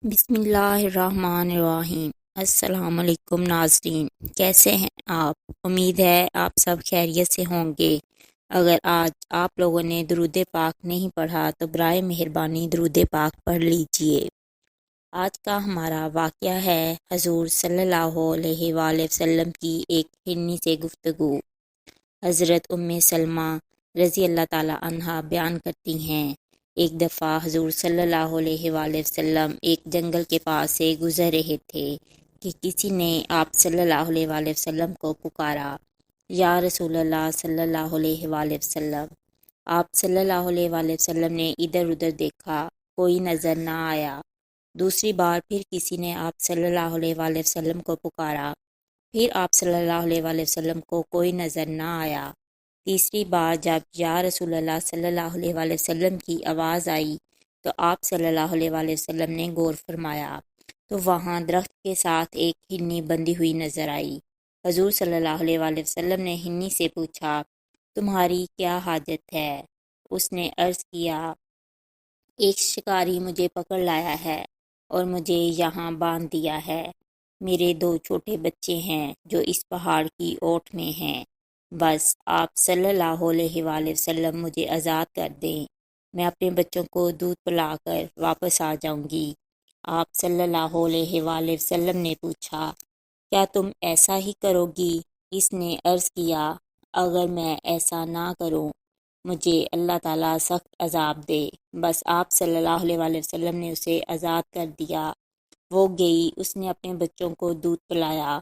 بسم اللہ الرحمن الرحیم۔ السلام علیکم ناظرین، کیسے ہیں آپ؟ امید ہے آپ سب خیریت سے ہوں گے۔ اگر آج آپ لوگوں نے درود پاک نہیں پڑھا تو برائے مہربانی درود پاک پڑھ لیجئے۔ آج کا ہمارا واقعہ ہے حضور صلی اللہ علیہ وآلہ وسلم کی ایک ہرنی سے گفتگو۔ حضرت ام سلمہ رضی اللہ تعالی عنہا بیان کرتی ہیں، ایک دفعہ حضور صلی اللہ علیہ وآلہ وسلم ایک جنگل کے پاس سے گزر رہے تھے کہ کسی نے آپ صلی اللہ علیہ وآلہ وسلم کو پکارا، یا رسول اللہ صلی اللہ علیہ وآلہ وسلم۔ آپ صلی اللہ علیہ وآلہ وسلم نے ادھر ادھر دیکھا، کوئی نظر نہ آیا۔ دوسری بار پھر کسی نے آپ صلی اللہ علیہ وآلہ وسلم کو پکارا، پھر آپ صلی اللہ علیہ وآلہ وسلم کو کوئی نظر نہ آیا۔ تیسری بار جب یا رسول اللہ صلی اللہ علیہ وآلہ وسلم کی آواز آئی تو آپ صلی اللہ علیہ وآلہ وسلم نے غور فرمایا تو وہاں درخت کے ساتھ ایک ہرنی بندھی ہوئی نظر آئی۔ حضور صلی اللہ علیہ وآلہ وسلم نے ہرنی سے پوچھا، تمہاری کیا حاجت ہے؟ اس نے عرض کیا، ایک شکاری مجھے پکڑ لایا ہے اور مجھے یہاں باندھ دیا ہے۔ میرے 2 چھوٹے بچے ہیں جو اس پہاڑ کی اوٹ میں ہیں۔ بس آپ صلی اللہ علیہ وآلہ وسلم مجھے آزاد کر دیں، میں اپنے بچوں کو دودھ پلا کر واپس آ جاؤں گی۔ آپ صلی اللہ علیہ وآلہ وسلم نے پوچھا، کیا تم ایسا ہی کرو گی؟ اس نے عرض کیا، اگر میں ایسا نہ کروں مجھے اللہ تعالیٰ سخت عذاب دے۔ بس آپ صلی اللہ علیہ وآلہ وسلم نے اسے آزاد کر دیا۔ وہ گئی، اس نے اپنے بچوں کو دودھ پلایا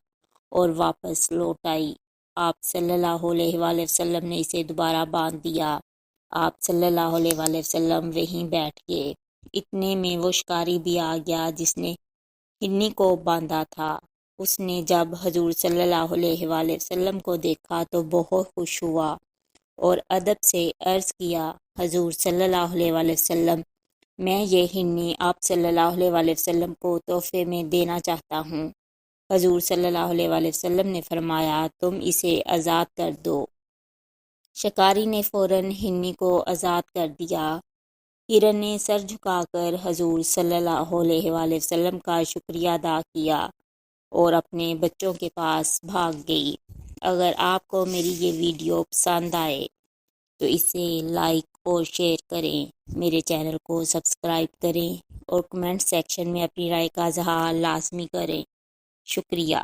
اور واپس لوٹ آئی۔ آپ صلی اللہ علیہ وآلہ وسلم نے اسے دوبارہ باندھ دیا۔ آپ صلی اللہ علیہ وآلہ وسلم وہیں بیٹھ گئے۔ اتنے میں وہ شکاری بھی آ گیا جس نے ہرنی کو باندھا تھا۔ اس نے جب حضور صلی اللہ علیہ وآلہ وسلم کو دیکھا تو بہت خوش ہوا اور ادب سے عرض کیا، حضور صلی اللہ علیہ وآلہ وسلم، میں یہ ہرنی آپ صلی اللہ علیہ وآلہ وسلم کو تحفے میں دینا چاہتا ہوں۔ حضور صلی اللہ علیہ وآلہ وسلم نے فرمایا، تم اسے آزاد کر دو۔ شکاری نے فوراً ہرنی کو آزاد کر دیا۔ ہرن نے سر جھکا کر حضور صلی اللہ علیہ وآلہ وسلم کا شکریہ ادا کیا اور اپنے بچوں کے پاس بھاگ گئی۔ اگر آپ کو میری یہ ویڈیو پسند آئے تو اسے لائک اور شیئر کریں، میرے چینل کو سبسکرائب کریں اور کمنٹ سیکشن میں اپنی رائے کا اظہار لازمی کریں۔ شکریہ۔